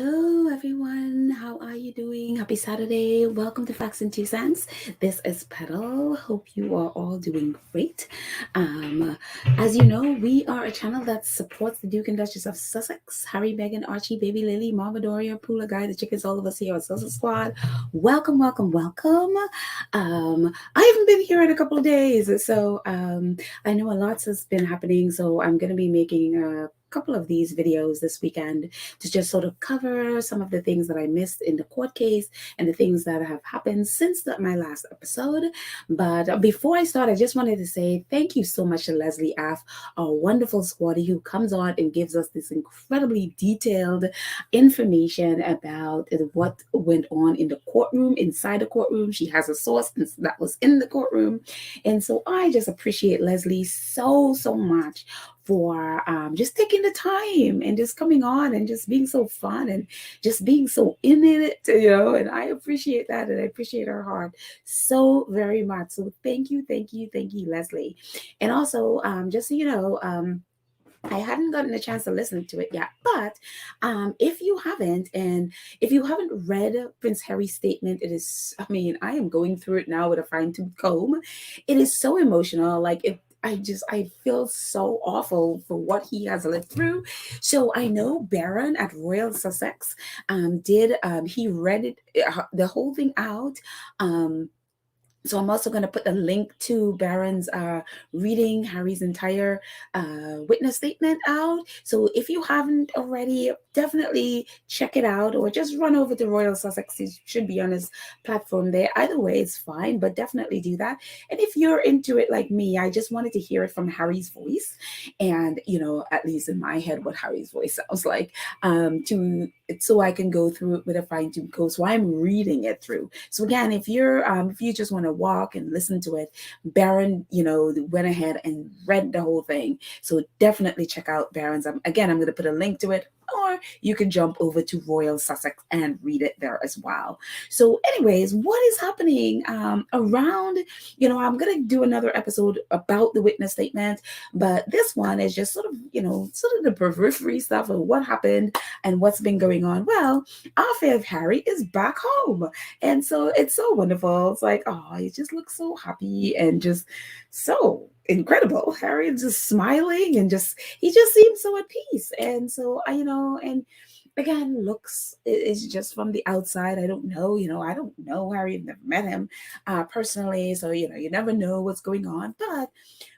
Hello, everyone. How are you doing? Happy Saturday. Welcome to Facts and Two Cents. This is Petal. Hope you are all doing great. Um, as you know, we are a channel that supports the Duke and Duchess of Sussex, Harry, Meghan, Archie, Baby Lily, Mama Doria, Poola Guy, the chickens, all of us here at Sussex Squad. Welcome, welcome, welcome. I haven't been here in a couple of days, so I know a lot has been happening, so I'm going to be making a couple of these videos this weekend to just sort of cover some of the things that I missed in the court case and the things that have happened since my last episode. But before I start, I just wanted to say thank you so much to Leslie Aff, our wonderful squaddie who comes on and gives us this incredibly detailed information about what went on in the courtroom, inside the courtroom. She has a source that was in the courtroom. And so I just appreciate Leslie so, so much for just taking the time and just coming on and just being so fun and just being so in it, and I appreciate that, and I appreciate her heart so very much. So thank you, thank you, thank you, Leslie. And also, just so you know, I hadn't gotten a chance to listen to it yet, but if you haven't, and if you haven't read Prince Harry's statement, it is, I mean, I am going through it now with a fine-tooth comb. It is so emotional. I feel so awful for what he has lived through. So I know Baron at Royal Sussex he read it, the whole thing out. So I'm also going to put a link to Baron's reading Harry's entire witness statement out. So if you haven't already, definitely check it out, or just run over to Royal Sussex. It should be on his platform there. Either way, it's fine, but definitely do that. And if you're into it like me, I just wanted to hear it from Harry's voice, and at least in my head, what Harry's voice sounds like, so I can go through it with a fine-tooth comb. So I'm reading it through. So again, if you just want to walk and listen to it, Baron, went ahead and read the whole thing. So definitely check out Baron's. Again, I'm going to put a link to it, or you can jump over to Royal Sussex and read it there as well. So anyways, what is happening around, I'm going to do another episode about the witness statement, but this one is just sort of the periphery stuff of what happened and what's been going on. Well, our fave Harry is back home. And so it's so wonderful. It's like, oh, he just looks so happy and just so incredible. Harry is just smiling and he just seems so at peace. And so and again, looks is just from the outside. I don't know, I don't know Harry. I've never met him personally. So, you never know what's going on. But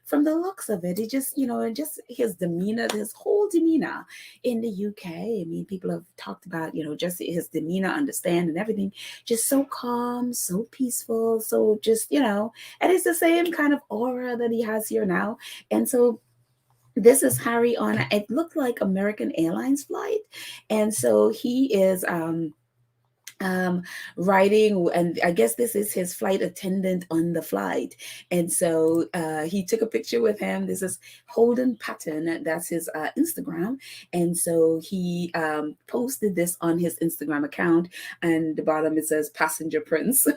from the looks of it, and just his demeanor, his whole demeanor in the UK. I mean, people have talked about, just his demeanor, understand and everything, just so calm, so peaceful. So just, and it's the same kind of aura that he has here now. And so this is Harry on, it looked like American Airlines flight. And so he is, writing, and I guess this is his flight attendant on the flight. And so he took a picture with him. This is Holden Patton, that's his Instagram. And so he posted this on his Instagram account, and the bottom it says passenger prince.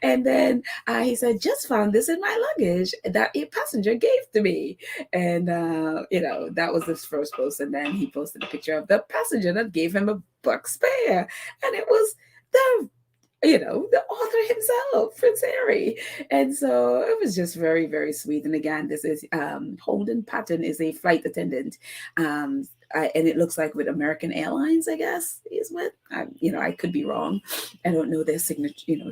And then he said, just found this in my luggage that a passenger gave to me. And that was his first post. And then he posted a picture of the passenger that gave him a buck spare, and it was the author himself, Prince Harry. And so it was just very, very sweet. And again, this is Holden Patton is a flight attendant. And it looks like with American Airlines, I guess, is what I could be wrong. I don't know their signature,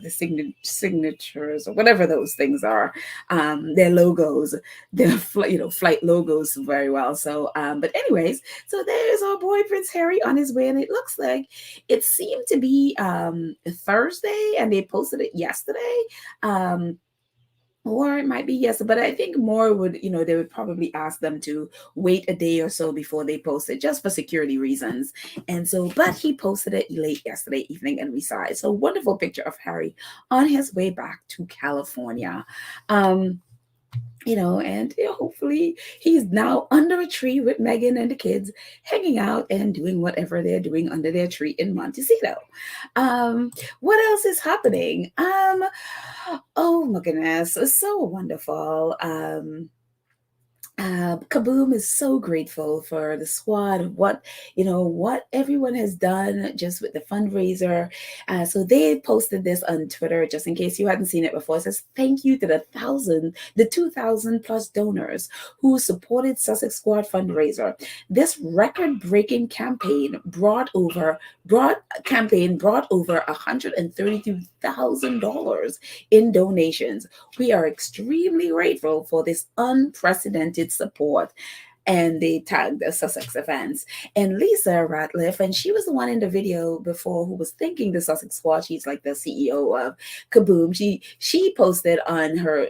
signatures or whatever those things are, their logos, their flight logos very well. So, but anyways, so there's our boy Prince Harry on his way, and it looks like it seemed to be Thursday, and they posted it yesterday. Or it might be yes, but I think more would, they would probably ask them to wait a day or so before they post it, just for security reasons. And so, but he posted it late yesterday evening, and we saw it. So wonderful picture of Harry on his way back to California. And hopefully he's now under a tree with Meghan and the kids, hanging out and doing whatever they're doing under their tree in Montecito. What else is happening? Oh my goodness, it's so wonderful. Kaboom is so grateful for the squad, what everyone has done just with the fundraiser. So they posted this on Twitter, just in case you hadn't seen it before. It says, thank you to the 2,000 plus donors who supported Sussex Squad fundraiser. This record-breaking campaign brought over $132,000 in donations. We are extremely grateful for this unprecedented support. And they tagged the Sussex events. And Lisa Ratliff, and she was the one in the video before who was thanking the Sussex Squad. She's like the CEO of Kaboom. She posted on her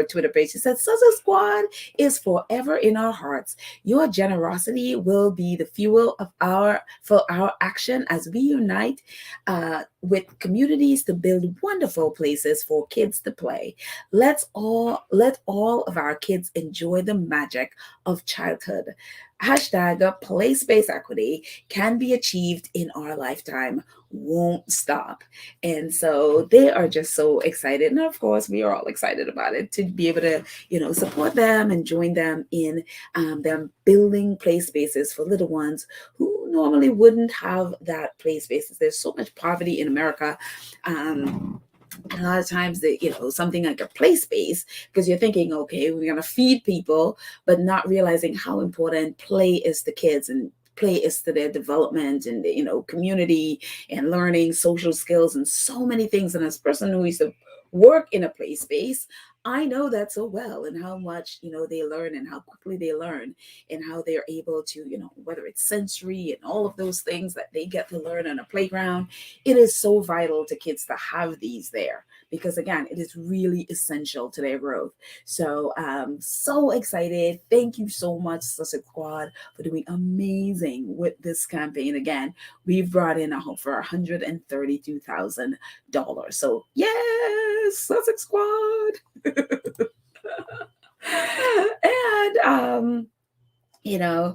Twitter page. She said, Sussex Squad is forever in our hearts. Your generosity will be the fuel for our action as we unite with communities to build wonderful places for kids to play. Let all of our kids enjoy the magic of childhood. Hashtag play space equity can be achieved in our lifetime. Won't stop. And so they are just so excited. And of course, we are all excited about it to be able to, support them and join them in them building play spaces for little ones who normally wouldn't have that play spaces. There's so much poverty in America. A lot of times something like a play space, because you're thinking, okay, we're going to feed people, but not realizing how important play is to kids and play is to their development and community and learning social skills and so many things. And as a person who used to work in a play space, I know that so well, and how much they learn and how quickly they learn and how they're able to whether it's sensory and all of those things that they get to learn on a playground. It is so vital to kids to have these there, because again, it is really essential to their growth. So so excited. Thank you so much, Sussex Squad, for doing amazing with this campaign. Again, we've brought in for $132,000. So yes, Sussex Squad. And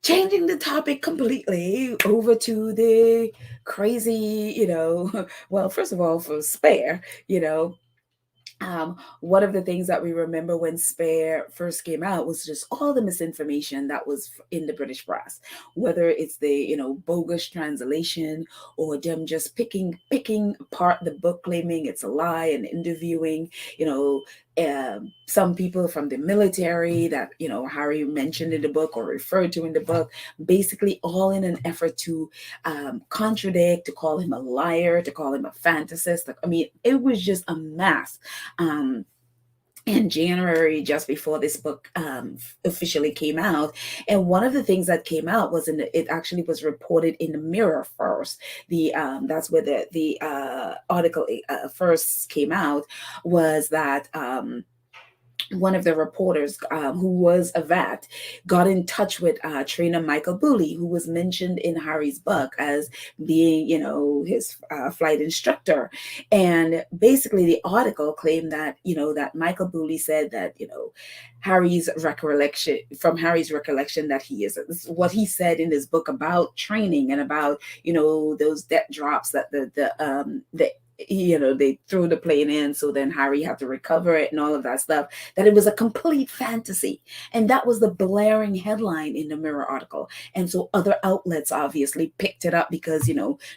changing the topic completely over to the crazy, well, first of all, for Spare, one of the things that we remember when Spare first came out was just all the misinformation that was in the British press, whether it's the bogus translation or them just picking apart the book, claiming it's a lie, and interviewing some people from the military that Harry mentioned in the book or referred to in the book, basically all in an effort to contradict, to call him a liar, to call him a fantasist. I mean, it was just a mess. In January, just before this book officially came out. And one of the things that came out was it actually was reported in the Mirror first. That's where the article first came out, was that one of the reporters who was a vet got in touch with trainer Michael Booley, who was mentioned in Harry's book as being, his flight instructor. And basically the article claimed that, that Michael Booley said that, Harry's recollection that he is, what he said in his book about training and about, those debt drops that they threw the plane in, so then Harry had to recover it and all of that stuff, that it was a complete fantasy. And that was the blaring headline in the Mirror article. And so other outlets obviously picked it up, because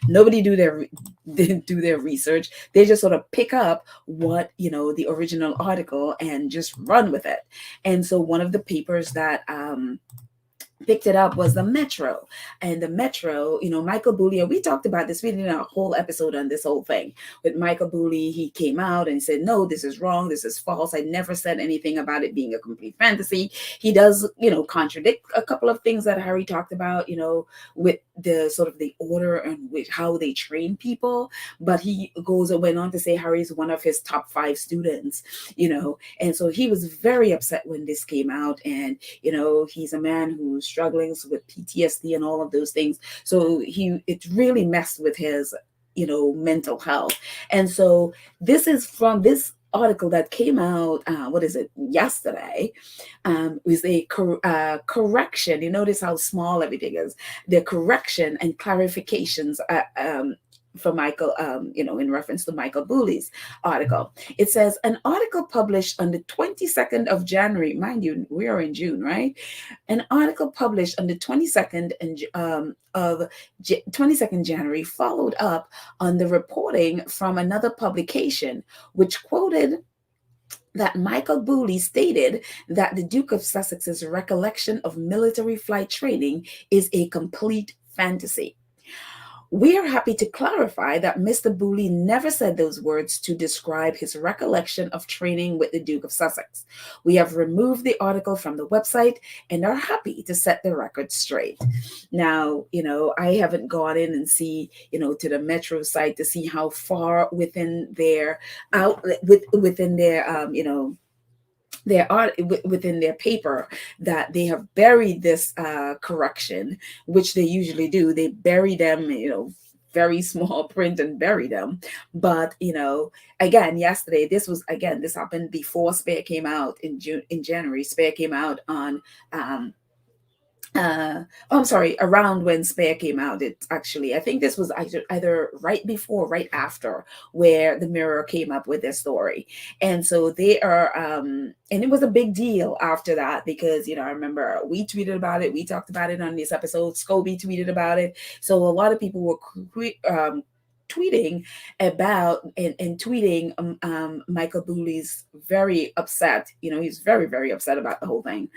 nobody didn't do their research. They just sort of pick up what the original article and just run with it. And so one of the papers that picked it up was the Metro. And the Metro, Michael Booley, and we talked about this, we did a whole episode on this whole thing with Michael Booley. He came out and said, no, this is wrong, this is false, I never said anything about it being a complete fantasy. He does contradict a couple of things that Harry talked about, with the sort of the order and with how they train people. But he went on to say Harry's one of his top 5 students, and so he was very upset when this came out. And he's a man who's struggling with PTSD and all of those things. So it really messed with his, mental health. And so this is from this article that came out, yesterday, was a correction. You notice how small everything is. The correction and clarifications for Michael, in reference to Michael Bully's article. It says an article published on the 22nd of January, mind you, we are in June, right? An article published on the 22nd of 22nd January followed up on the reporting from another publication, which quoted that Michael Bully stated that the Duke of Sussex's recollection of military flight training is a complete fantasy. We are happy to clarify that Mr. Bully never said those words to describe his recollection of training with the Duke of Sussex. We have removed the article from the website and are happy to set the record straight. Now, I haven't gone in and see, to the Metro site to see how far within their outlet, within their, within their paper that they have buried this correction, which they usually do. They bury them, very small print and bury them. But again, yesterday, this happened before Spare came out in January. Spare came out on I'm sorry, around when Spare came out. I think this was either right before or right after where the Mirror came up with their story. And so they are, and it was a big deal after that because, I remember we tweeted about it. We talked about it on this episode. Scobie tweeted about it. So a lot of people were tweeting about and tweeting Michael Bully's very upset. He's very, very upset about the whole thing.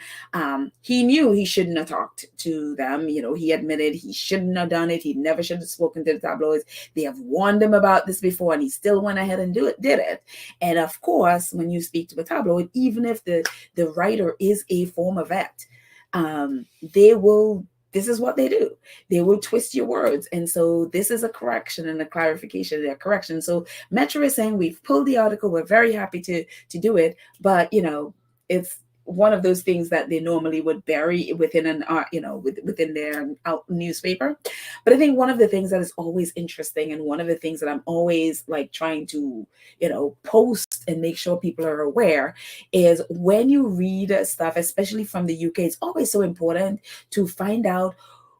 He knew he shouldn't have talked to them. He admitted he shouldn't have done it. He never should have spoken to the tabloids. They have warned him about this before, and he still went ahead and did it. And of course, when you speak to a tabloid, even if the writer is a former vet, this is what they do. They will twist your words. And so this is a correction and a clarification of their correction. So Metro is saying we've pulled the article. We're very happy to do it. But, it's one of those things that they normally would bury within within their newspaper. But I think one of the things that is always interesting, and one of the things that I'm always like trying to, post and make sure people are aware, is when you read stuff, especially from the UK, it's always so important to find out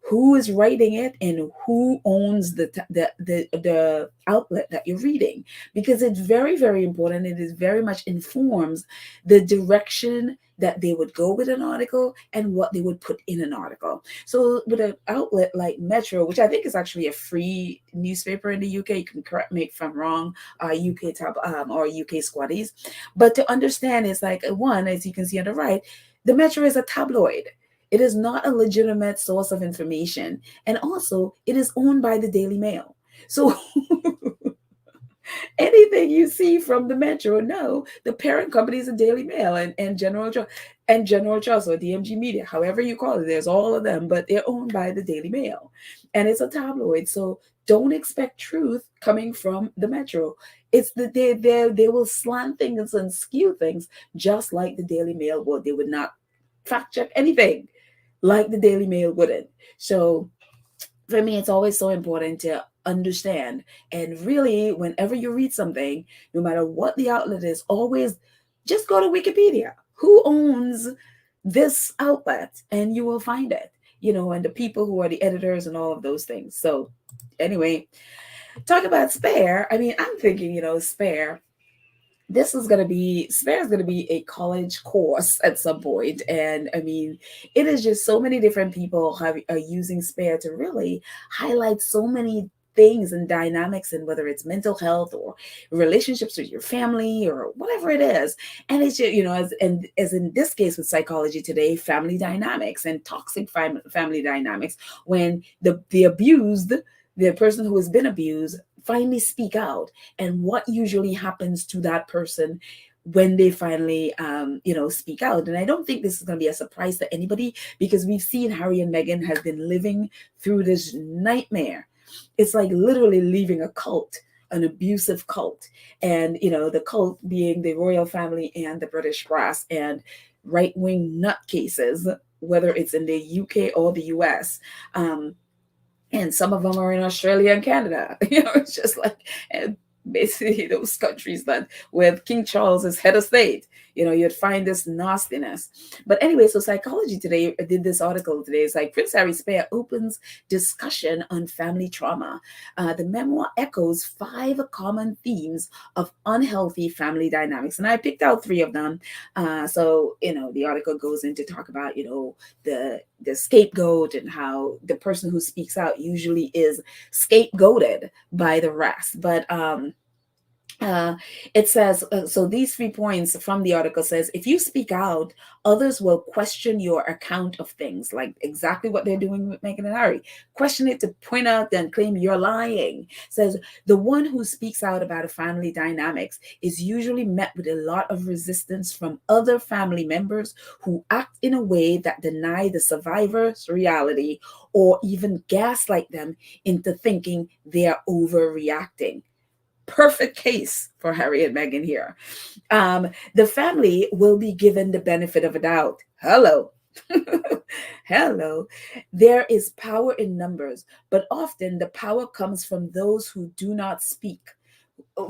who is writing it and who owns the outlet that you're reading, because it's very, very important. It is very much informs the direction that they would go with an article and what they would put in an article. So with an outlet like Metro, which I think is actually a free newspaper in the UK, you can correct me if I'm wrong, UK or UK Squaddies, but to understand, it's like, one, as you can see on the right, the Metro is a tabloid. It is not a legitimate source of information. And also, it is owned by the Daily Mail. So anything you see from the Metro, no, the parent company is the Daily Mail and General Trust or DMG Media, however you call it. There's all of them, but they're owned by the Daily Mail. And it's a tabloid. So don't expect truth coming from the Metro. It's that they will slant things and skew things just like the Daily Mail would. They would not fact check anything like the Daily Mail wouldn't. So for me, it's always so important to understand. And really, whenever you read something, no matter what the outlet is, always just go to Wikipedia. Who owns this outlet? And you will find it, and the people who are the editors and all of those things. So anyway, talk about Spare. I mean, I'm thinking, Spare, Spare is going to be a college course at some point. And I mean, it is just so many different people are using Spare to really highlight so many things and dynamics, and whether it's mental health or relationships with your family or whatever it is. And it's just, as in this case with Psychology Today, family dynamics and toxic family dynamics, when the abused, the person who has been abused, finally speak out, and what usually happens to that person when they finally speak out. And I don't think this is going to be a surprise to anybody, because we've seen Harry and Meghan has been living through this nightmare. It's like literally leaving a cult, an abusive cult, and the cult being the royal family and the British brass and right-wing nutcases, whether it's in the UK or the US. And some of them are in Australia and Canada. It's just like basically those countries that with King Charles as head of state, you'd find this nastiness. But anyway, so Psychology Today did this article today. It's like Prince Harry's spare opens discussion on family trauma. The memoir echoes 5 common themes of unhealthy family dynamics, and I picked out 3 of them. So the article goes into talk about the scapegoat, and how the person who speaks out usually is scapegoated by the rest. But uh, it says, so these 3 points from the article says, if you speak out, others will question your account of things, like exactly what they're doing with Meghan and Harry. Question it to point out and claim you're lying. Says the one who speaks out about a family dynamics is usually met with a lot of resistance from other family members who act in a way that deny the survivor's reality, or even gaslight them into thinking they're overreacting. Perfect case for Harry and Meghan here. The family will be given the benefit of a doubt. Hello. Hello. There is power in numbers, but often the power comes from those who do not speak,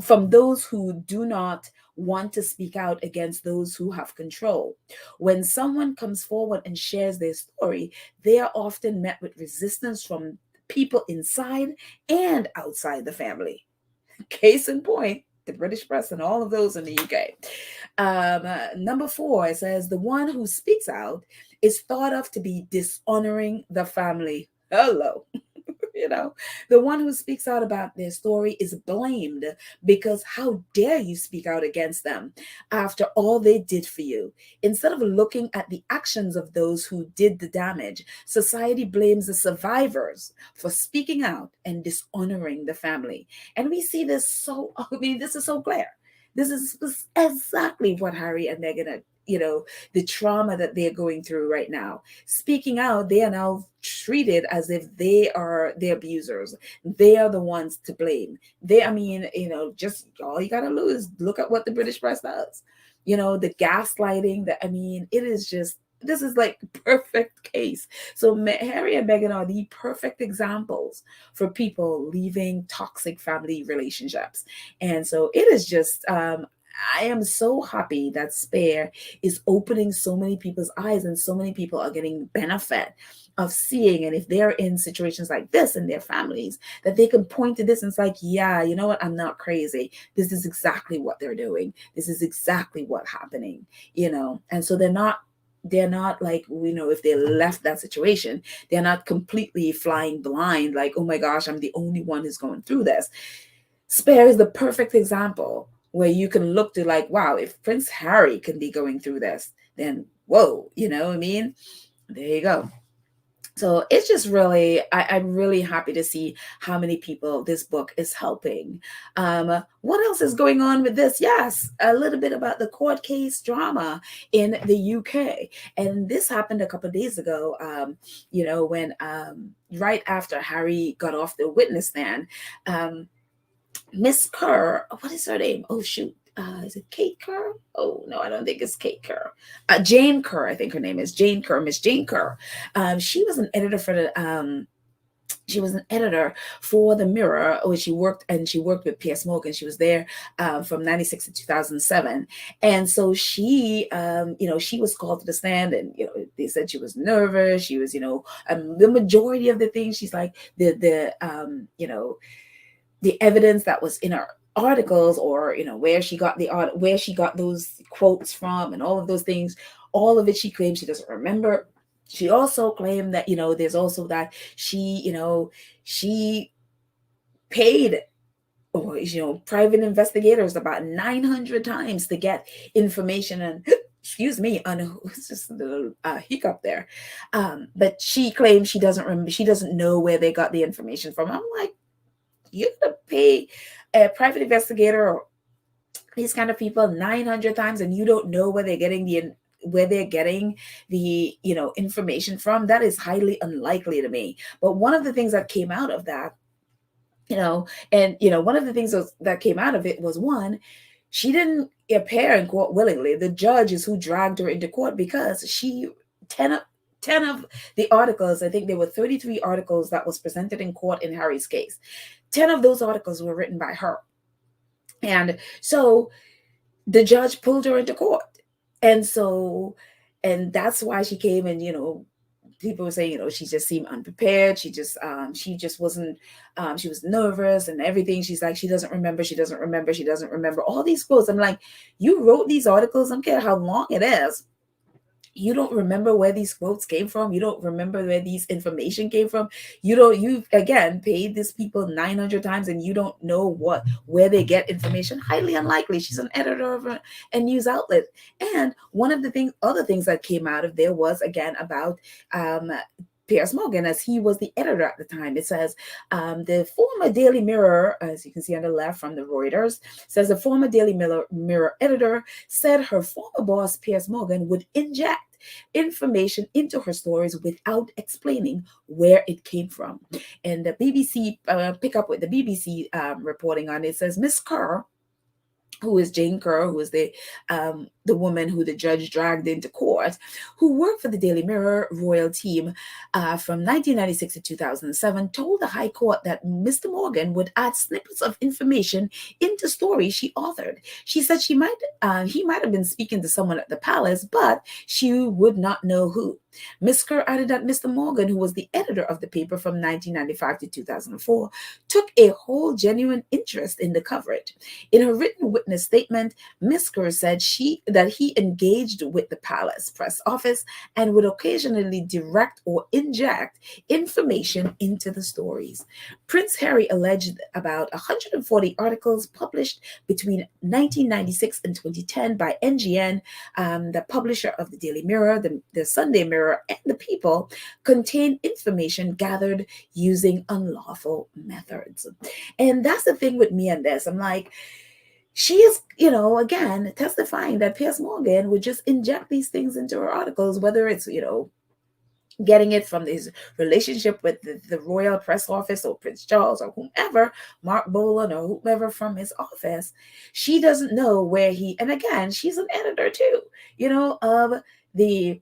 from those who do not want to speak out against those who have control. When someone comes forward and shares their story, they are often met with resistance from people inside and outside the family. Case in point, the British press and all of those in the UK. Number 4, it says the one who speaks out is thought of to be dishonoring the family. Hello. The one who speaks out about their story is blamed because how dare you speak out against them after all they did for you? Instead of looking at the actions of those who did the damage, society blames the survivors for speaking out and dishonoring the family. And we see this this is so clear. This is exactly what Harry and Meghan are, the trauma that they're going through right now. Speaking out, they are now treated as if they are the abusers. They are the ones to blame. Just all you gotta do is look at what the British press does. The gaslighting, it is just, this is like perfect case. So Harry and Meghan are the perfect examples for people leaving toxic family relationships. And so it is just, I am so happy that Spare is opening so many people's eyes, and so many people are getting benefit of seeing. And if they're in situations like this in their families, that they can point to this and it's like, yeah, you know what? I'm not crazy. This is exactly what they're doing. This is exactly what's happening, And so they're not like, if they left that situation, they're not completely flying blind, like, oh my gosh, I'm the only one who's going through this. Spare is the perfect example where you can look to like, wow, if Prince Harry can be going through this, then whoa, There you go. So it's just really, I'm really happy to see how many people this book is helping. What else is going on with this? Yes, a little bit about the court case drama in the UK. And this happened a couple of days ago, when right after Harry got off the witness stand, Miss Kerr, what is her name? Oh, shoot. Is it Kate Kerr? Oh, no, I don't think it's Kate Kerr. Jane Kerr, I think her name is Jane Kerr, Miss Jane Kerr. She was an editor for the Mirror, where she worked with Piers Morgan. She was there from 96 to 2007. And so she was called to the stand, and, they said she was nervous. She was, the majority of the things, she's like the evidence that was in her articles, or where she got those quotes from, and all of those things, all of it she claims she doesn't remember. She also claimed that there's also that she paid, or private investigators about 900 times to get information. And excuse me, it's just a little hiccup there, but she claims she doesn't remember, she doesn't know where they got the information from. I'm like, you're gonna pay a private investigator or these kind of people 900 times, and you don't know where they're getting the information from? That is highly unlikely to me. But one of the things that came out of that, one of the things that came out of it was, one, she didn't appear in court willingly. The judge is who dragged her into court, because 10 of the articles, I think there were 33 articles that was presented in court in Harry's case. 10 of those articles were written by her. And so the judge pulled her into court. And so, and that's why she came, and, people were saying, she just seemed unprepared. She just wasn't, she was nervous and everything. She's like, she doesn't remember, she doesn't remember, she doesn't remember, all these quotes. I'm like, you wrote these articles, I don't care how long it is. You don't remember where these quotes came from. You don't remember where these information came from. You again paid these people 900 times and you don't know where they get information. Highly unlikely. She's an editor of a news outlet. And one of the other things that came out of there was again about Piers Morgan, as he was the editor at the time. It says the former Daily Mirror, as you can see on the left from the Reuters, says the former Daily Mirror editor said her former boss, Piers Morgan, would inject information into her stories without explaining where it came from. And the BBC, pick up with the BBC reporting on it, says Miss Kerr, who is Jane Kerr, who is the woman who the judge dragged into court, who worked for the Daily Mirror royal team from 1996 to 2007, told the High Court that Mr. Morgan would add snippets of information into stories she authored. She said he might have been speaking to someone at the palace, but she would not know who. Ms. Kerr added that Mr. Morgan, who was the editor of the paper from 1995 to 2004, took a whole genuine interest in the coverage. In her written witness statement, Ms. Kerr said that he engaged with the palace press office and would occasionally direct or inject information into the stories. Prince Harry alleged about 140 articles published between 1996 and 2010 by NGN, the publisher of the Daily Mirror, the Sunday Mirror, and the People, contain information gathered using unlawful methods. And that's the thing with me and this. I'm like, she is, again, testifying that Piers Morgan would just inject these things into her articles, whether it's, getting it from his relationship with the royal press office or Prince Charles or whomever, Mark Bolan or whoever from his office. She doesn't know where and again, she's an editor too, of the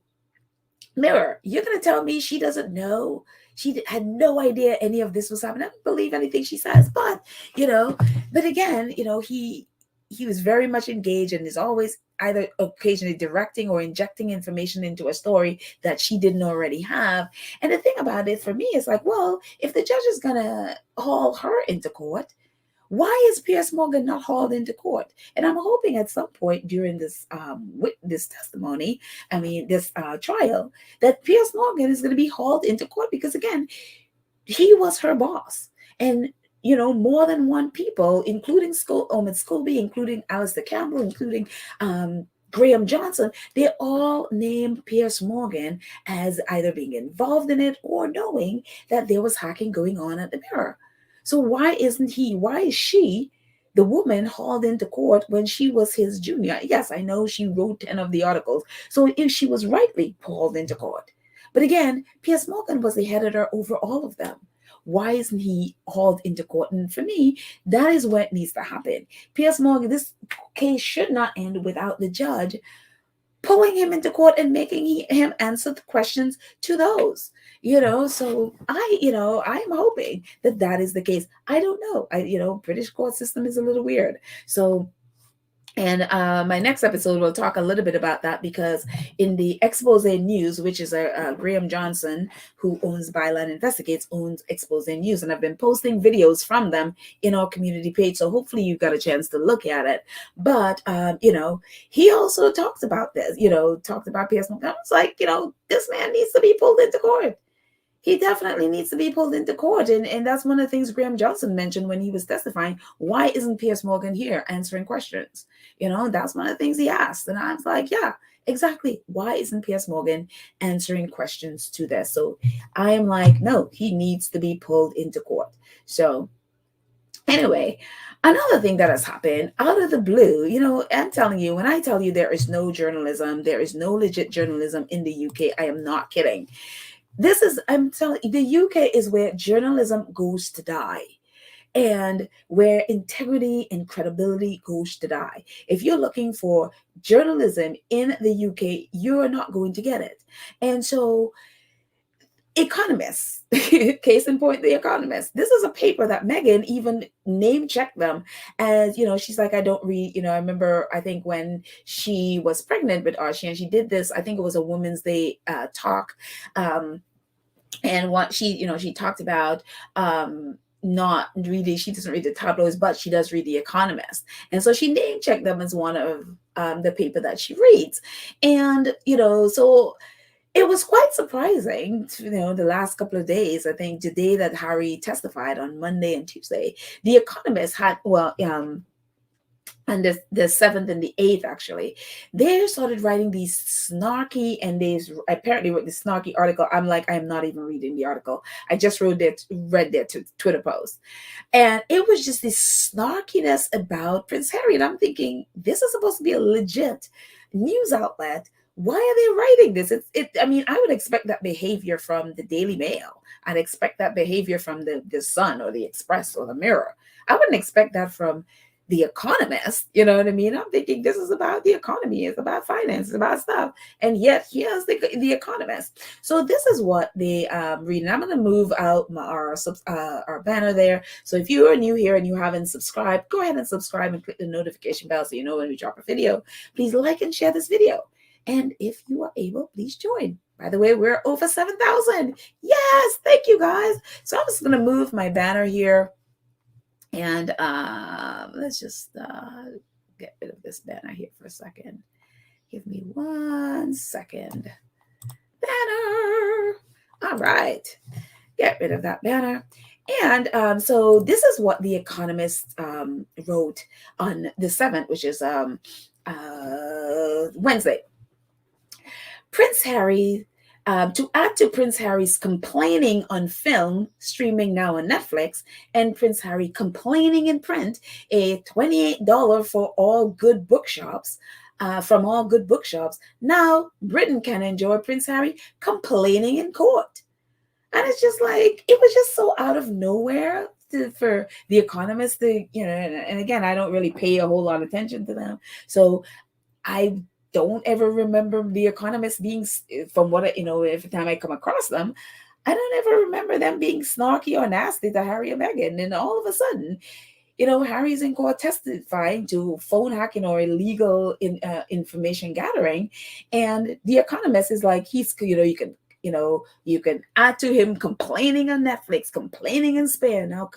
Mirror. You're going to tell me she doesn't know? She had no idea any of this was happening. I don't believe anything she says, but again, he was very much engaged and is always either occasionally directing or injecting information into a story that she didn't already have. And the thing about it for me is like, well, if the judge is going to haul her into court, why is Piers Morgan not hauled into court? And I'm hoping at some point during this testimony, this trial, that Piers Morgan is going to be hauled into court because, again, he was her boss. And, more than one people, including Omid Scobie, including Alistair Campbell, including Graham Johnson, they all named Piers Morgan as either being involved in it or knowing that there was hacking going on at the Mirror. So why is she, the woman, hauled into court when she was his junior? Yes, I know she wrote 10 of the articles. So if she was rightly hauled into court. But again, Piers Morgan was the editor over all of them. Why isn't he hauled into court? And for me, that is what needs to happen. Piers Morgan, this case should not end without the judge pulling him into court and making him answer the questions to those. So I'm hoping that is the case. I don't know. British court system is a little weird. So, and my next episode will talk a little bit about that, because in the Expose News, which is Graham Johnson, who owns Byline Investigates, owns Expose News, and I've been posting videos from them in our community page, so hopefully you got a chance to look at it. But he also talks about this, talked about Piers Morgan. I was like, this man needs to be pulled into court. He definitely needs to be pulled into court. And that's one of the things Graham Johnson mentioned when he was testifying. Why isn't Piers Morgan here answering questions? That's one of the things he asked. And I was like, yeah, exactly. Why isn't Piers Morgan answering questions to this? So I am like, no, he needs to be pulled into court. So anyway, another thing that has happened out of the blue, I'm telling you, when I tell you there is no journalism, there is no legit journalism in the UK, I am not kidding. I'm telling you, the UK is where journalism goes to die, and where integrity and credibility goes to die. If you're looking for journalism in the UK, you're not going to get it. And so Economist, case in point, The Economist. This is a paper that Meghan even name checked them as, she's like, I don't read, I remember, I think when she was pregnant with Archie and she did this, I think it was a Women's Day talk. And what she talked about, not really, she doesn't read the tabloids, but she does read The Economist. And so she name checked them as one of the paper that she reads. And, so it was quite surprising, the last couple of days. I think the day that Harry testified on Monday and Tuesday, The Economist had, and the 7th and the 8th, actually, they started writing these snarky, and they apparently wrote this snarky article. I'm like, I'm not even reading the article. I just read their Twitter post. And it was just this snarkiness about Prince Harry. And I'm thinking, this is supposed to be a legit news outlet. Why are they writing this? I mean, I would expect that behavior from the Daily Mail. I'd expect that behavior from the Sun or the Express or the Mirror. I wouldn't expect that from The Economist. You know what I mean? I'm thinking this is about the economy. It's about finance. It's about stuff. And yet here's the Economist. So this is what they read. And I'm going to move out our banner there. So if you are new here and you haven't subscribed, go ahead and subscribe and click the notification bell so you know when we drop a video. Please like and share this video. And if you are able, please join. By the way, we're over 7,000. Yes, thank you guys. So I'm just going to move my banner here. And let's just get rid of this banner here for a second. Give me 1 second. Banner. All right. Get rid of that banner. And so this is what The Economist wrote on the 7th, which is Wednesday. Prince Harry, to add to Prince Harry's complaining on film, streaming now on Netflix, and Prince Harry complaining in print, a $28 for all good bookshops, from all good bookshops. Now Britain can enjoy Prince Harry complaining in court. And it's just like, it was just so out of nowhere for The Economist to, and again, I don't really pay a whole lot of attention to them. So I don't ever remember The Economist being, from what, every time I come across them, I don't ever remember them being snarky or nasty to Harry and Meghan. And all of a sudden, Harry's in court testifying to phone hacking or illegal information gathering. And The Economist is like, he's, you can add to him complaining on Netflix, complaining in Spain. Now,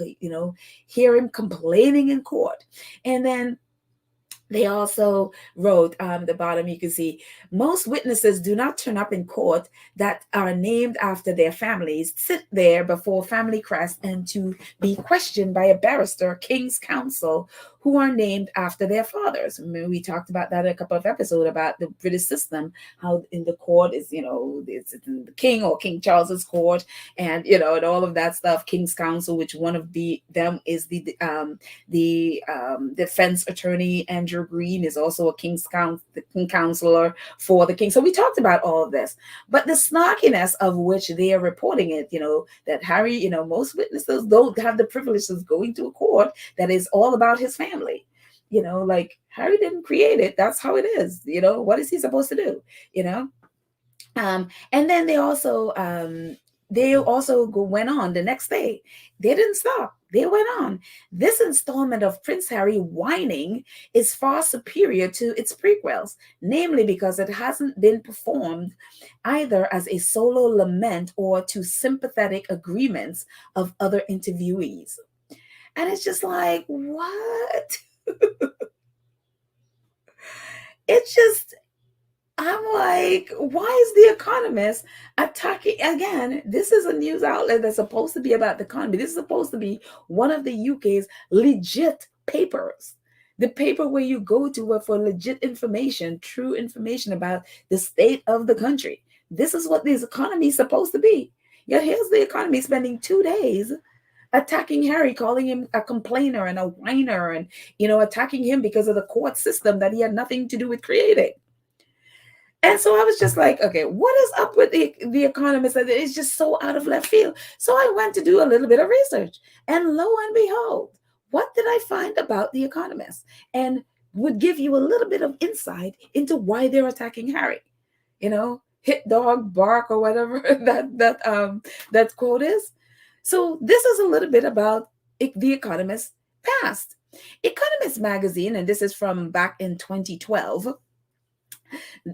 hear him complaining in court. And then they also wrote, the bottom, you can see, most witnesses do not turn up in court that are named after their families, sit there before family crest and to be questioned by a barrister, king's counsel, who are named after their fathers. I mean, we talked about that a couple of episodes about the British system, how in the court is, it's in the king or King Charles's court, and, and all of that stuff, king's counsel, which one of them is the defense attorney, Andrew Green, is also a king counselor for the king. So we talked about all of this, but the snarkiness of which they are reporting it, that Harry, most witnesses don't have the privilege of going to a court that is all about his family. Like, Harry didn't create it. That's how it is. What is he supposed to do? And then they also went on the next day. They didn't stop. They went on. This installment of Prince Harry whining is far superior to its prequels, namely because it hasn't been performed either as a solo lament or to sympathetic agreements of other interviewees. And it's just like, what? It's just, I'm like, why is The Economist attacking? Again, this is a news outlet that's supposed to be about the economy. This is supposed to be one of the UK's legit papers. The paper where you go to for legit information, true information about the state of the country. This is what this economy is supposed to be. Yet here's The Economy spending 2 days attacking Harry, calling him a complainer and a whiner, and, attacking him because of the court system that he had nothing to do with creating. And so I was just like, okay, what is up with the Economist? It's just so out of left field. So I went to do a little bit of research, and lo and behold, what did I find about The Economist? And would give you a little bit of insight into why they're attacking Harry. hit dog bark or whatever that quote is. So this is a little bit about the Economist past. Economist magazine, and this is from back in 2012.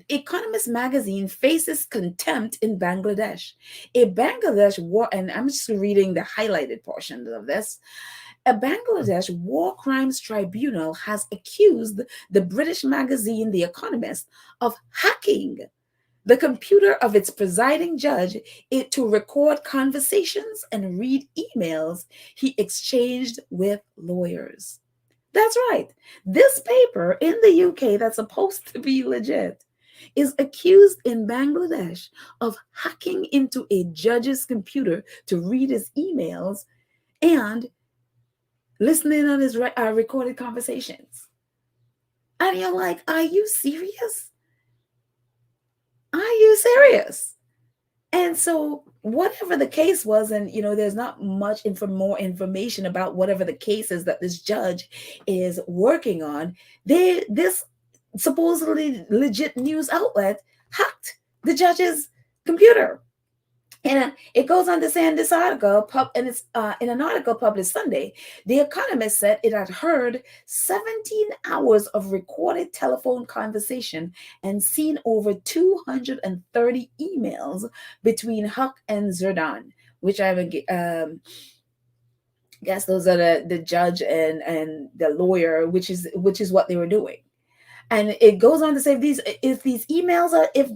Economist magazine faces contempt in Bangladesh. A Bangladesh war, and I'm just reading the highlighted portion of this. A Bangladesh war crimes tribunal has accused the British magazine The Economist of hacking the computer of its presiding judge to record conversations and read emails he exchanged with lawyers. That's right. This paper in the UK that's supposed to be legit is accused in Bangladesh of hacking into a judge's computer to read his emails and listening on his recorded conversations. And you're like, are you serious? Are you serious? And so whatever the case was, and there's not much more information about whatever the case is that this judge is working on, this supposedly legit news outlet hacked the judge's computer. And it goes on to say in this article, and it's in an article published Sunday, The Economist said it had heard 17 hours of recorded telephone conversation and seen over 230 emails between Huck and Zerdan, which I would guess those are the judge and the lawyer, which is what they were doing. And it goes on to say if these emails, if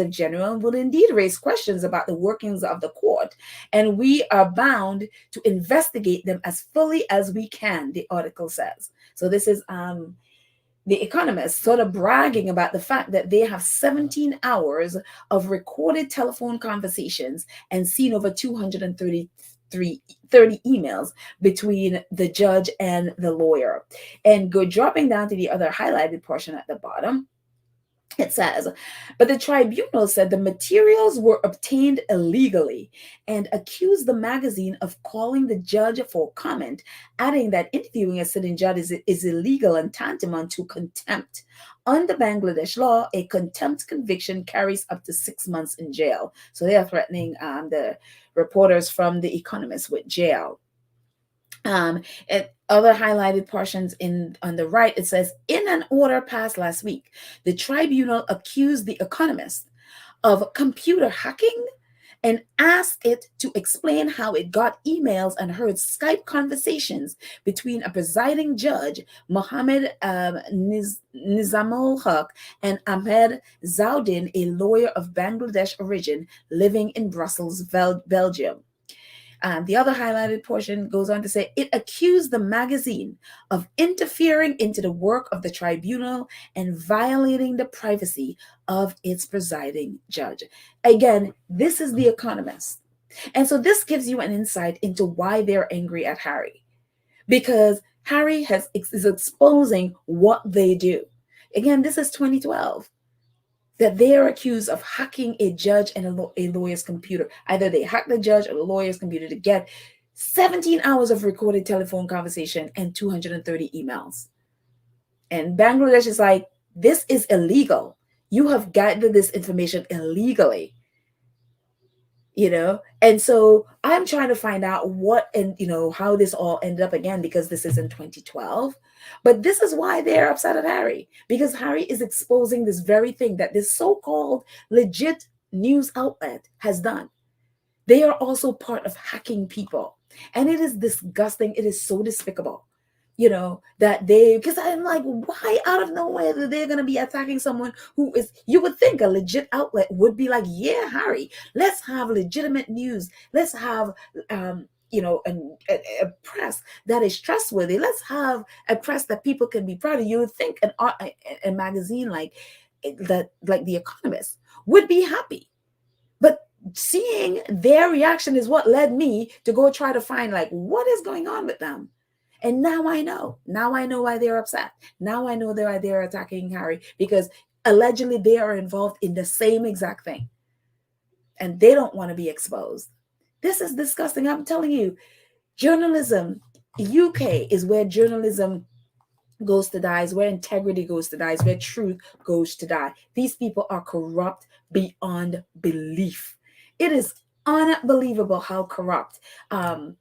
genuine, will indeed raise questions about the workings of the court, and we are bound to investigate them as fully as we can, the article says. So this is The Economist sort of bragging about the fact that they have 17 hours of recorded telephone conversations and seen over 230 emails between the judge and the lawyer. And dropping down to the other highlighted portion at the bottom, it says, but the tribunal said the materials were obtained illegally and accused the magazine of calling the judge for comment, adding that interviewing a sitting judge is illegal and tantamount to contempt. Under Bangladesh law, a contempt conviction carries up to 6 months in jail. So they are threatening the reporters from The Economist with jail. And other highlighted portions on the right, it says, in an order passed last week, the tribunal accused The Economist of computer hacking and asked it to explain how it got emails and heard Skype conversations between a presiding judge, Mohammed Nizamul Haq, and Ahmed Zaudin, a lawyer of Bangladesh origin living in Brussels, Belgium. The other highlighted portion goes on to say it accused the magazine of interfering into the work of the tribunal and violating the privacy of its presiding judge. Again, this is The Economist. And so this gives you an insight into why they're angry at Harry, because Harry is exposing what they do. Again, this is 2012. That they are accused of hacking a judge and a lawyer's computer. Either they hack the judge or the lawyer's computer to get 17 hours of recorded telephone conversation and 230 emails. And Bangladesh is like, this is illegal. You have gathered this information illegally. And so I'm trying to find out what and how this all ended up again, because this is in 2012. But this is why they're upset at Harry, because Harry is exposing this very thing that this so-called legit news outlet has done. They are also part of hacking people. And it is disgusting. It is so despicable, because I'm like, why out of nowhere that they're going to be attacking someone who is, you would think a legit outlet would be like, yeah, Harry, let's have legitimate news. Let's have, a press that is trustworthy. Let's have a press that people can be proud of. You would think a magazine like The Economist would be happy. But seeing their reaction is what led me to go try to find what is going on with them. And now I know why they're upset. Now I know why they're attacking Harry, because allegedly they are involved in the same exact thing. And they don't want to be exposed. This is disgusting. I'm telling you, journalism, UK is where journalism goes to die, where integrity goes to die, where truth goes to die. These people are corrupt beyond belief. It is unbelievable how corrupt it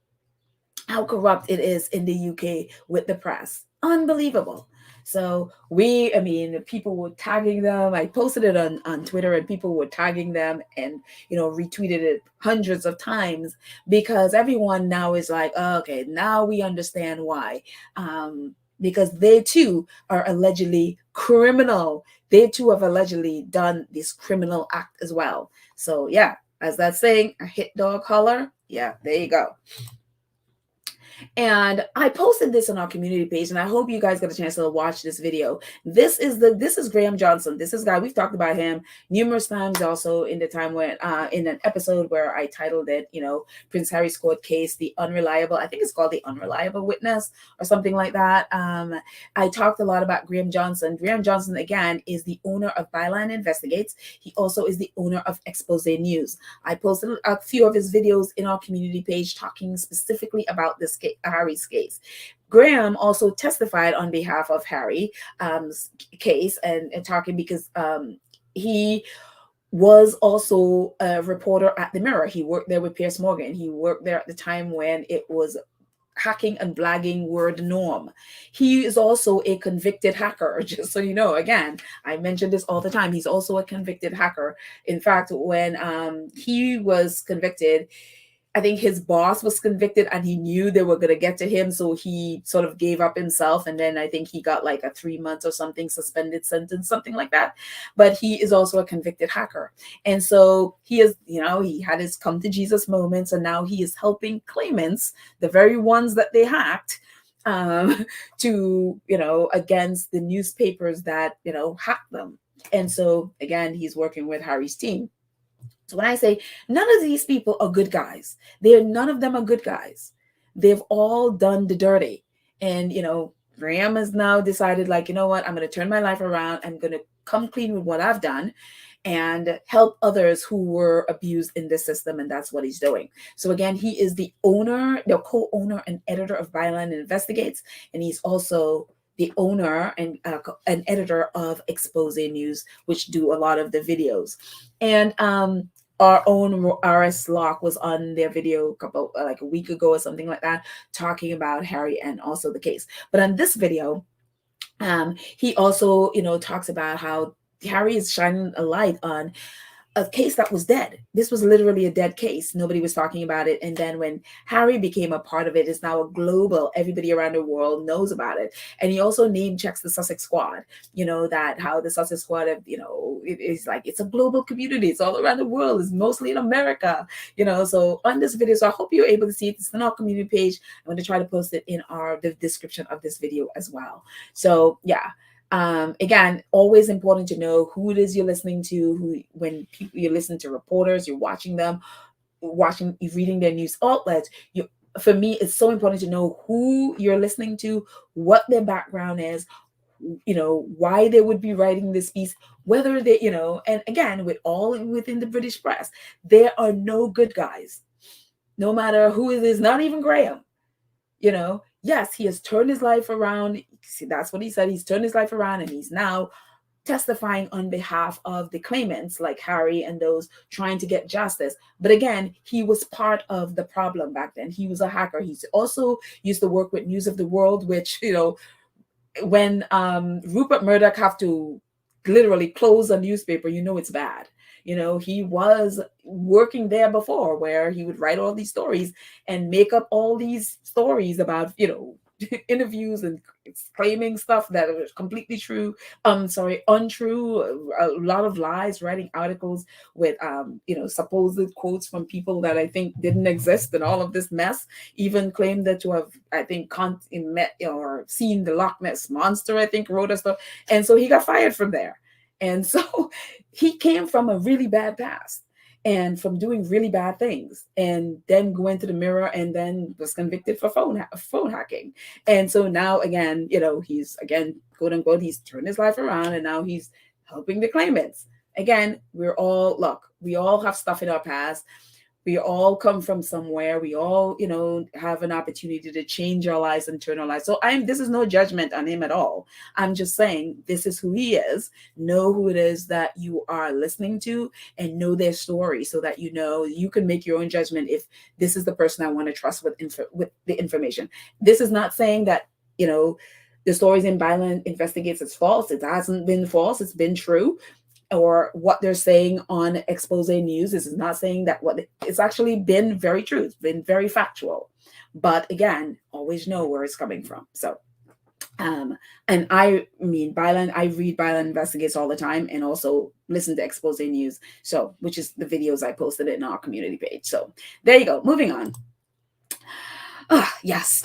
is in the UK with the press. Unbelievable. So people were tagging them. I posted it on Twitter and people were tagging them and, retweeted it hundreds of times because everyone now is like, oh, okay, now we understand why. Because they too are allegedly criminal. They too have allegedly done this criminal act as well. So yeah, as that saying, a hit dog holler. Yeah, there you go. And I posted this on our community page, and I hope you guys got a chance to watch this video. This is Graham Johnson. This is a guy, we've talked about him numerous times also in the time when in an episode where I titled it, Prince Harry's court case, the unreliable, I think it's called the unreliable witness or something like that. I talked a lot about Graham Johnson. Graham Johnson, again, is the owner of Byline Investigates. He also is the owner of Expose News. I posted a few of his videos in our community page talking specifically about this case, Harry's case. Graham also testified on behalf of Harry's case and talking because he was also a reporter at the Mirror. He worked there with Piers Morgan. He worked there at the time when it was hacking and blagging were the norm. He is also a convicted hacker, just so you know. Again, I mention this all the time. He's also a convicted hacker. In fact, when he was convicted, I think his boss was convicted and he knew they were going to get to him. So he sort of gave up himself. And then I think he got like a 3 months or something suspended sentence, something like that. But he is also a convicted hacker. And so he is, he had his come to Jesus moments. And now he is helping claimants, the very ones that they hacked, to, against the newspapers that, hacked them. And so again, he's working with Harry's team. So when I say none of these people are good guys, none of them are good guys. They've all done the dirty. And, Graham has now decided, like, you know what, I'm going to turn my life around. I'm going to come clean with what I've done and help others who were abused in the system. And that's what he's doing. So again, he is the co-owner and editor of Byline Investigates. And he's also the owner and an editor of Expose News, which do a lot of the videos. And our own RS Locke was on their video a week ago or something like that, talking about Harry and also the case. But on this video, he also, talks about how Harry is shining a light on a case that was dead. This was literally a dead case. Nobody was talking about it. And then when Harry became a part of it, it's now a global, everybody around the world knows about it. And he also name checks the Sussex Squad, that how the Sussex Squad, it is like, it's a global community. It's all around the world. It's mostly in America, so on this video, so I hope you're able to see it. It's on our community page. I'm going to try to post it in the description of this video as well. So yeah. Again, always important to know who it is you're listening to, when you listen to reporters, you're watching them, reading their news outlets. For me, it's so important to know who you're listening to, what their background is, why they would be writing this piece, whether they, and again, within the British press, there are no good guys, no matter who it is, not even Graham. Yes, he has turned his life around. See, that's what he said. He's turned his life around and he's now testifying on behalf of the claimants like Harry and those trying to get justice. But again, he was part of the problem back then. He was a hacker. He's also used to work with News of the World, which, when Rupert Murdoch have to literally close a newspaper, it's bad. He was working there before, where he would write all these stories and make up all these stories about, interviews and claiming stuff that was completely untrue, a lot of lies, writing articles with, supposed quotes from people that I think didn't exist, and all of this mess. Even claimed that to have, I think, met or seen the Loch Ness Monster, I think, wrote a stuff. And so he got fired from there. And so he came from a really bad past and from doing really bad things, and then went to the Mirror and then was convicted for phone hacking. And so now, again, he's, again, quote unquote, he's turned his life around and now he's helping the claimants. Again, we all have stuff in our past. We all come from somewhere. We all, have an opportunity to change our lives and turn our lives. So this is no judgment on him at all. I'm just saying this is who he is. Know who it is that you are listening to and know their story so that you can make your own judgment if this is the person I want to trust with the information. This is not saying that, the stories in Byline Investigates is false. It hasn't been false. It's been true. Or what they're saying on Expose News. This is not saying that it's actually been very true. It's been very factual. But again, always know where it's coming from. So, and I read Byline Investigates all the time and also listen to Expose News. So, which is the videos I posted in our community page. So there you go. Moving on. Yes.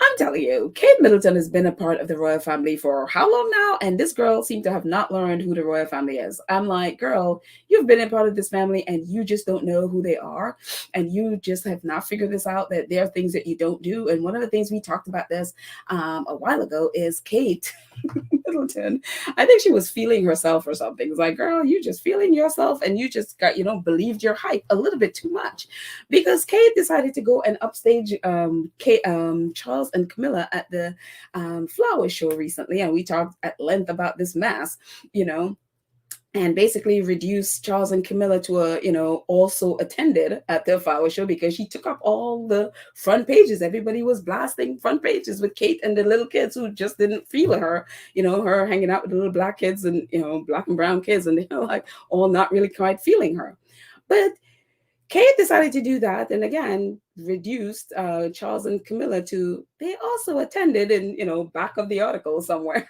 I'm telling you, Kate Middleton has been a part of the royal family for how long now? And this girl seemed to have not learned who the royal family is. I'm like, girl, you've been a part of this family and you just don't know who they are. And you just have not figured this out, that there are things that you don't do. And one of the things we talked about this a while ago is Kate Middleton. I think she was feeling herself or something. It's like, girl, you just feeling yourself and you just got, believed your hype a little bit too much. Because Kate decided to go and upstage Charles and Camilla at the flower show recently, and we talked at length about this mess, and basically reduced Charles and Camilla to also attended at the flower show because she took up all the front pages. Everybody was blasting front pages with Kate and the little kids who just didn't feel her, her hanging out with the little black kids and, black and brown kids, and like all not really quite feeling her. But Kate decided to do that, and again reduced Charles and Camilla to they also attended in back of the article somewhere,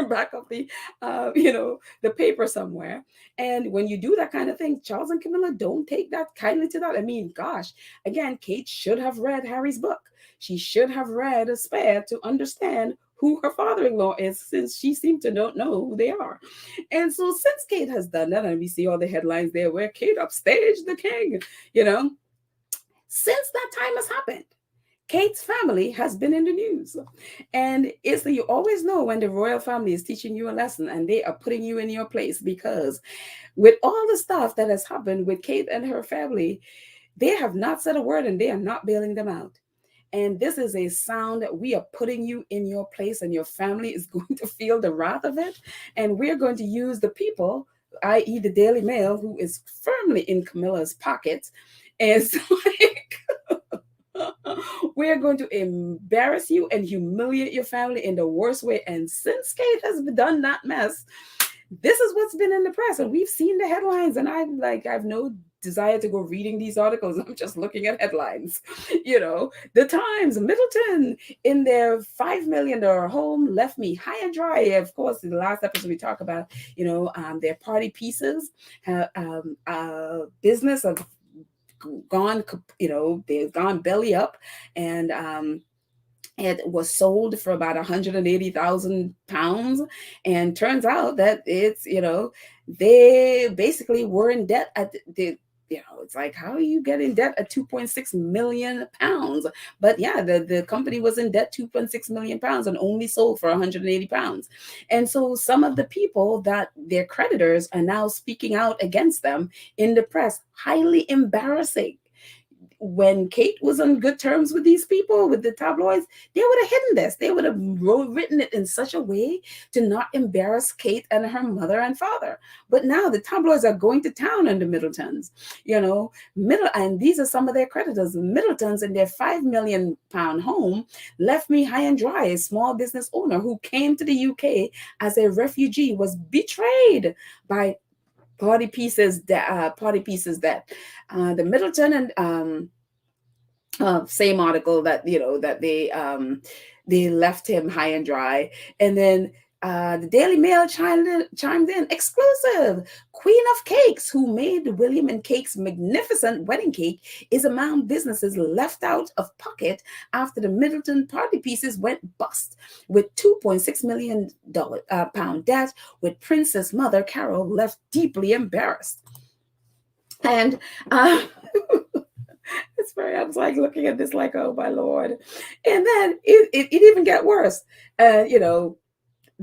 back of the the paper somewhere. And when you do that kind of thing, Charles and Camilla don't take that kindly to that. I mean, gosh, again, Kate should have read Harry's book. She should have read A Spare to understand who her father-in-law is, since she seemed to not know who they are. And so since Kate has done that, and we see all the headlines there where Kate upstaged the king, since that time has happened, Kate's family has been in the news. And you always know when the royal family is teaching you a lesson and they are putting you in your place, because with all the stuff that has happened with Kate and her family, they have not said a word and they are not bailing them out. And this is a sound that we are putting you in your place, and your family is going to feel the wrath of it. And we're going to use the people, i.e. the Daily Mail, who is firmly in Camilla's pockets, as like, we're going to embarrass you and humiliate your family in the worst way. And since Kate has done that mess, this is what's been in the press. And we've seen the headlines, and I have no desire to go reading these articles. I'm just looking at headlines. The Times, Middleton in their $5 million home left me high and dry. Of course, in the last episode we talked about, their party pieces, business of gone, they've gone belly up, and it was sold for about 180,000 pounds. And turns out that it's, they basically were in debt at it's like, how are you getting debt at 2.6 million pounds? But yeah, the company was in debt 2.6 million pounds and only sold for 180 pounds. And so some of the people that their creditors are now speaking out against them in the press, highly embarrassing. When Kate was on good terms with these people, with the tabloids, they would have hidden this. They would have written it in such a way to not embarrass Kate and her mother and father. But now the tabloids are going to town on the Middletons, and these are some of their creditors. The Middletons in their £5 million home left me high and dry. A small business owner who came to the UK as a refugee was betrayed by party pieces that the Middleton and same article that they left him high and dry. And then the Daily Mail chimed in exclusive. Queen of Cakes, who made William and Kate's magnificent wedding cake, is among businesses left out of pocket after the Middleton party pieces went bust, with $2.6 million pound debt, with Princess Mother Carol left deeply embarrassed. And it's very, I was like looking at this like, oh my Lord. And then it even got worse.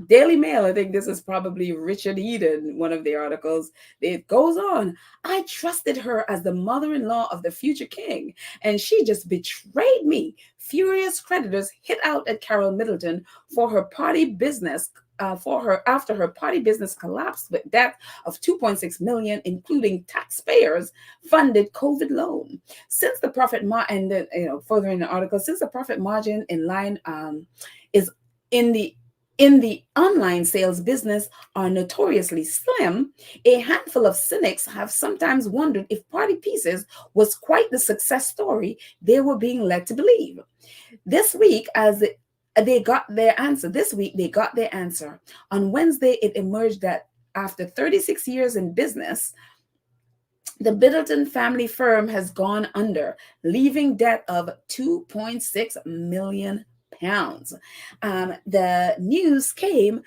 Daily Mail, I think this is probably Richard Eden, one of the articles. It goes on. I trusted her as the mother-in-law of the future king, and she just betrayed me. Furious creditors hit out at Carol Middleton for her party business. For her after her party business collapsed with debt of 2.6 million, including taxpayers funded COVID loan. Since the profit and further in the article, since the profit margin in line is in the online sales business are notoriously slim, a handful of cynics have sometimes wondered if Party Pieces was quite the success story they were being led to believe. This week, they got their answer. This week, they got their answer. On Wednesday, it emerged that after 36 years in business, the Middleton family firm has gone under, leaving debt of 2.6 million pounds. The news came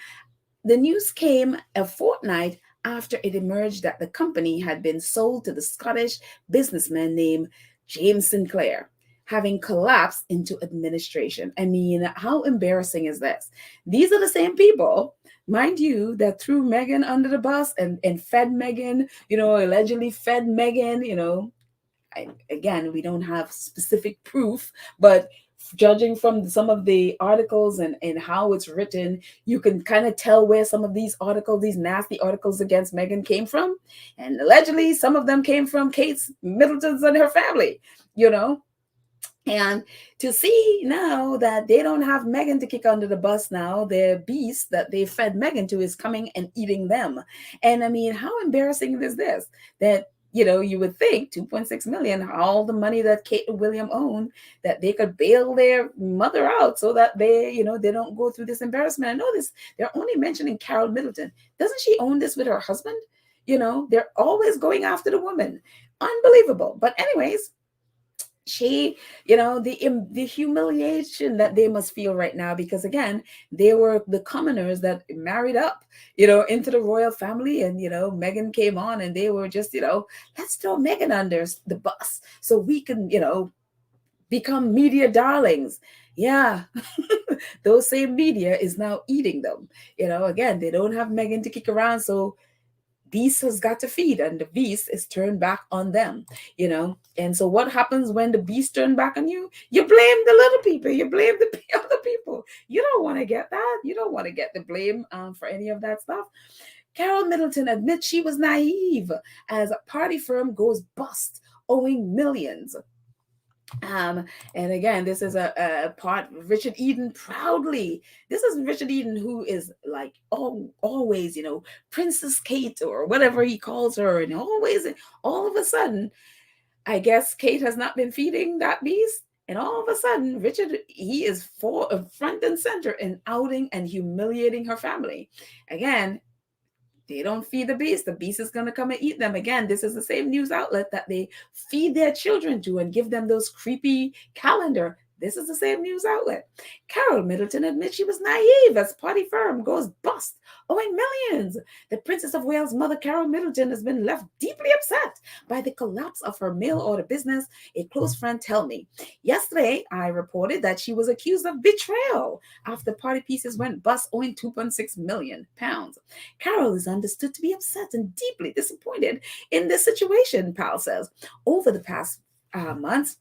a fortnight after it emerged that the company had been sold to the Scottish businessman named James Sinclair, having collapsed into administration. I mean, how embarrassing is this? These are the same people, mind you, that threw Meghan under the bus and fed Meghan, allegedly fed Meghan. Again, we don't have specific proof, but judging from some of the articles and how it's written, you can kind of tell where some of these articles, these nasty articles against Meghan came from. And allegedly, some of them came from Kate Middleton's and her family, And to see now that they don't have Meghan to kick under the bus now, their beast that they fed Meghan to is coming and eating them. And I mean, how embarrassing is this? That you would think 2.6 million, all the money that Kate and William own, that they could bail their mother out so that they don't go through this embarrassment. I know this, they're only mentioning Carol Middleton. Doesn't she own this with her husband? They're always going after the woman. Unbelievable. But anyways, the humiliation that they must feel right now, because again, they were the commoners that married up, into the royal family, and Meghan came on, and they were just, let's throw Meghan under the bus so we can, become media darlings. Yeah, those same media is now eating them. Again, they don't have Meghan to kick around, so beast has got to feed, and the beast is turned back on them, and so what happens when the beast turned back on you? You blame the little people, you blame the other people. You don't want to get that. You don't want to get the blame for any of that stuff. Carol Middleton admits she was naive as a party firm goes bust, owing millions. And again, this is a part Richard Eden proudly. This is Richard Eden, who is like always, Princess Kate or whatever he calls her, and always, all of a sudden, I guess Kate has not been feeding that beast, and all of a sudden, Richard, he is front and center in outing and humiliating her family. Again, they don't feed the beast. The beast is going to come and eat them. Again, this is the same news outlet that they feed their children to and give them those creepy calendar. This is the same news outlet. Carol Middleton admits she was naive as party firm goes bust, owing millions. The Princess of Wales' mother, Carol Middleton, has been left deeply upset by the collapse of her mail order business, a close friend tell me. Yesterday, I reported that she was accused of betrayal after Party Pieces went bust, owing 2.6 million pounds. Carol is understood to be upset and deeply disappointed in this situation, Powell says. Over the past months,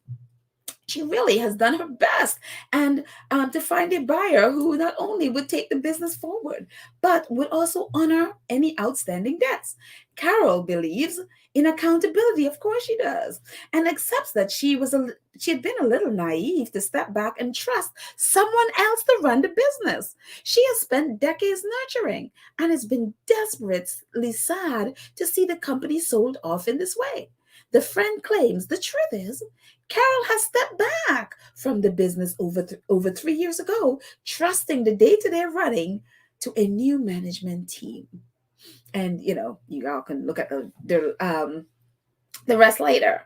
she really has done her best and to find a buyer who not only would take the business forward, but would also honor any outstanding debts. Carol believes in accountability, of course she does, and accepts that she had been a little naive to step back and trust someone else to run the business. She has spent decades nurturing and has been desperately sad to see the company sold off in this way. The friend claims the truth is Carol has stepped back from the business over 3 years ago, trusting the day-to-day running to a new management team. And, you all can look at the rest later.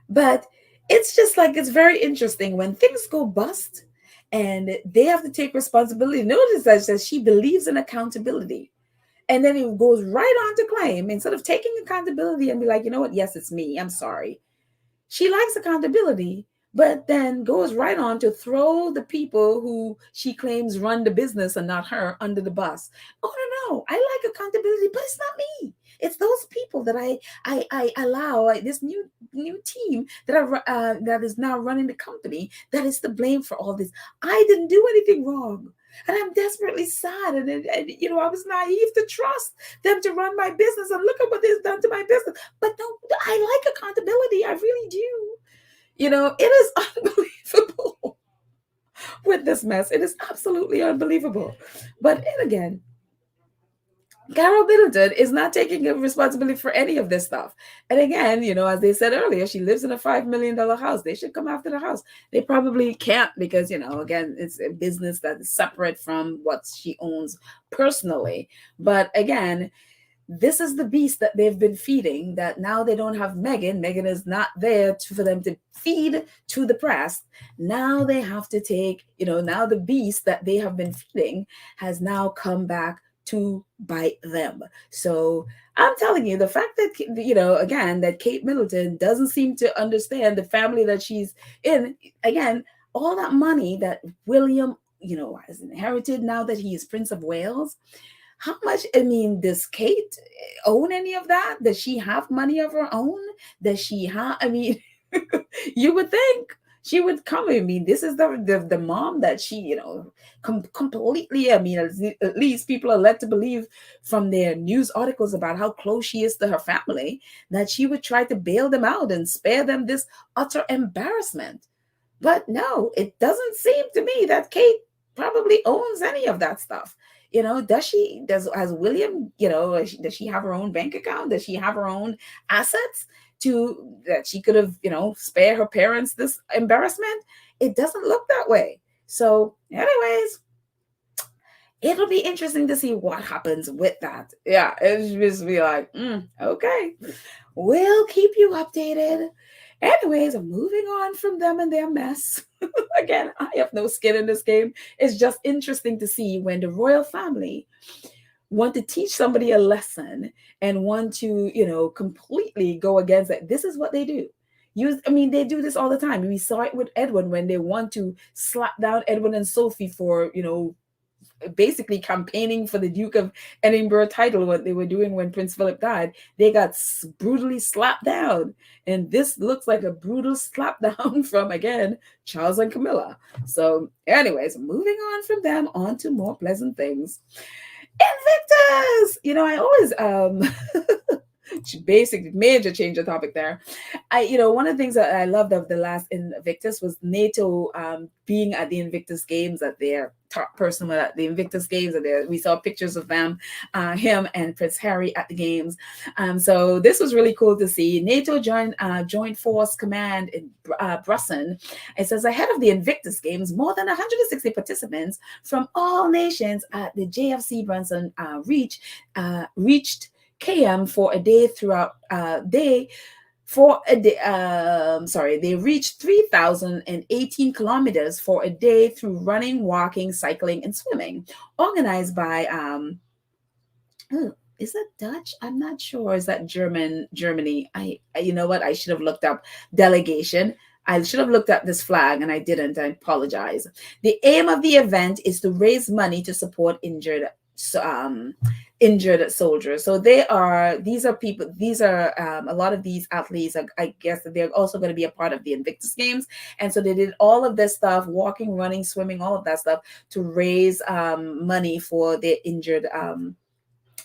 But it's just like, it's very interesting when things go bust and they have to take responsibility. Notice that says she believes in accountability. And then it goes right on to claim, instead of taking accountability and be like, you know what? Yes, it's me. I'm sorry. She likes accountability, but then goes right on to throw the people who she claims run the business and not her under the bus. Oh no, I like accountability, but it's not me. It's those people that I allow, like this new team that is now running the company, that is to blame for all this. I didn't do anything wrong. And I'm desperately sad. And I was naive to trust them to run my business. And look at what they've done to my business. But no, I like accountability. I really do. It is unbelievable with this mess. It is absolutely unbelievable. But again, Carol Middleton is not taking responsibility for any of this stuff. And again, as they said earlier, she lives in a $5 million house. They should come after the house. They probably can't because, again, it's a business that is separate from what she owns personally. But again, this is the beast that they've been feeding, that now they don't have Meghan. Meghan is not there for them to feed to the press. Now they have to take, now the beast that they have been feeding has now come back to bite them. So I'm telling you, the fact that, again, that Kate Middleton doesn't seem to understand the family that she's in, again, all that money that William, has inherited now that he is Prince of Wales. How much, does Kate own any of that? Does she have money of her own? Does she have, you would think she would come. This is the mom that she, completely, at least people are led to believe from their news articles about how close she is to her family, that she would try to bail them out and spare them this utter embarrassment. But no, it doesn't seem to me that Kate probably owns any of that stuff. Has William, does she have her own bank account? Does she have her own assets that she could have, spare her parents this embarrassment? It doesn't look that way. So anyways, it'll be interesting to see what happens with that. Yeah, it'll just be like, okay, we'll keep you updated. Anyways, moving on from them and their mess. Again, I have no skin in this game. It's just interesting to see when the royal family want to teach somebody a lesson and want to, completely go against it. This is what they do. They do this all the time. We saw it with Edwin when they want to slap down Edwin and Sophie for, basically campaigning for the Duke of Edinburgh title, what they were doing when Prince Philip died. They got brutally slapped down. And this looks like a brutal slap down from, again, Charles and Camilla. So anyways, moving on from them on to more pleasant things. Invictus! I always basic major change of topic there. One of the things that I loved of the last Invictus was NATO being at the Invictus Games, at their top person at the Invictus Games. We saw pictures of them, him and Prince Harry at the games. So this was really cool to see. NATO Joint Force Command in Brussels. It says ahead of the Invictus Games, more than 160 participants from all nations at the JFC Brunswick reached KM for a day they reached 3,018 kilometers for a day through running, walking, cycling, and swimming, organized by is that Dutch? I'm not sure. Is that Germany? You know what? I should have looked up delegation. I should have looked at this flag and I didn't. I apologize. The aim of the event is to raise money to support injured soldiers. So these are a lot of these athletes, I guess that they're also going to be a part of the Invictus Games. And so they did all of this stuff, walking, running, swimming, all of that stuff to raise money for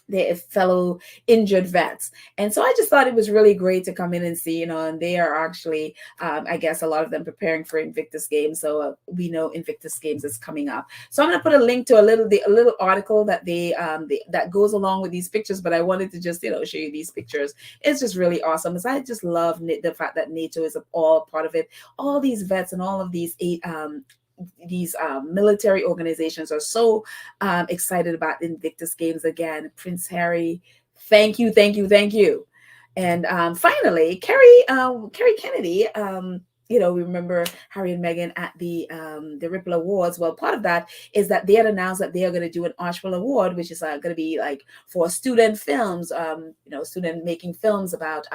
their fellow injured vets. And so I just thought it was really great to come in and see, and they are actually, I guess, a lot of them preparing for Invictus Games. So we know Invictus Games is coming up. So I'm going to put a link to a little article that that goes along with these pictures, but I wanted to just, show you these pictures. It's just really awesome. I just love the fact that NATO is all part of it. All these vets and all of these military organizations are so excited about Invictus Games. Again, Prince Harry, thank you. And finally, Kerry Kennedy. We remember Harry and Meghan at the Ripple Awards. Well, part of that is that they had announced that they are going to do an Archwell Award, which is going to be like for student films, student making films about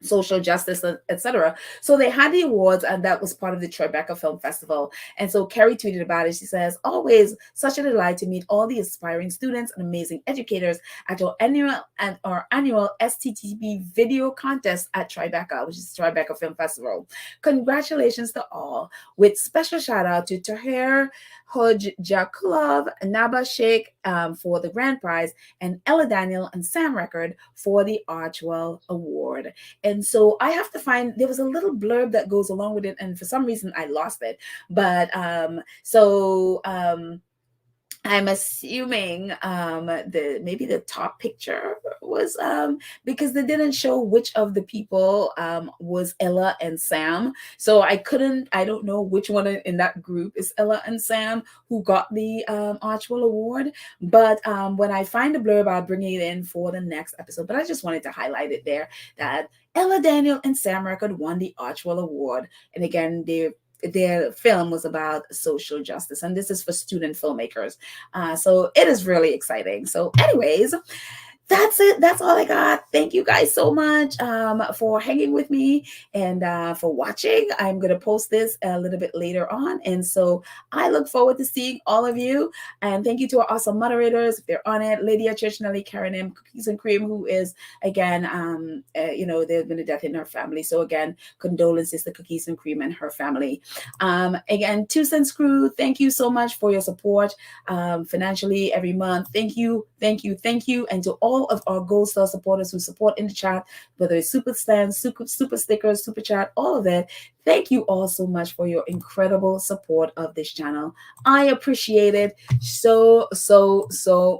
social justice, etc. So they had the awards, and that was part of the Tribeca Film Festival. And so Carrie tweeted about it. She says, always such a delight to meet all the aspiring students and amazing educators at our annual STTP video contest at Tribeca, which is Tribeca Film Festival. Congratulations to all, with special shout out to Tahir Hojjakulov, Naba Sheikh for the grand prize, and Ella Daniel and Sam Record for the Archwell Award. And so I have to find, there was a little blurb that goes along with it, and for some reason I lost it. But I'm assuming maybe the top picture was because they didn't show which of the people was Ella and Sam. So I don't know which one in that group is Ella and Sam who got the Archwell Award. But when I find the blurb, I'll bring it in for the next episode. But I just wanted to highlight it there, that Ella Daniel and Sam Record won the Archwell Award. And again, their film was about social justice, and this is for student filmmakers. So it is really exciting. So anyways, that's it. That's all I got. Thank you guys so much for hanging with me and for watching. I'm going to post this a little bit later on. And so I look forward to seeing all of you. And thank you to our awesome moderators. If they're on it, Lydia, Church, Nelly, Karen M, Cookies and Cream, who is, again, there's been a death in her family. So again, condolences to Cookies and Cream and her family. Again, 2 Cents Crew, thank you so much for your support financially every month. Thank you, thank you, thank you. And to all of our Gold Star supporters who support in the chat, whether it's super stands, super stickers, super chat, all of that. Thank you all so much for your incredible support of this channel. I appreciate it so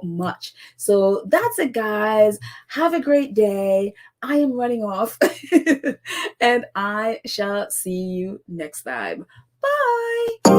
much. So that's it, guys. Have a great day. I am running off and I shall see you next time. Bye.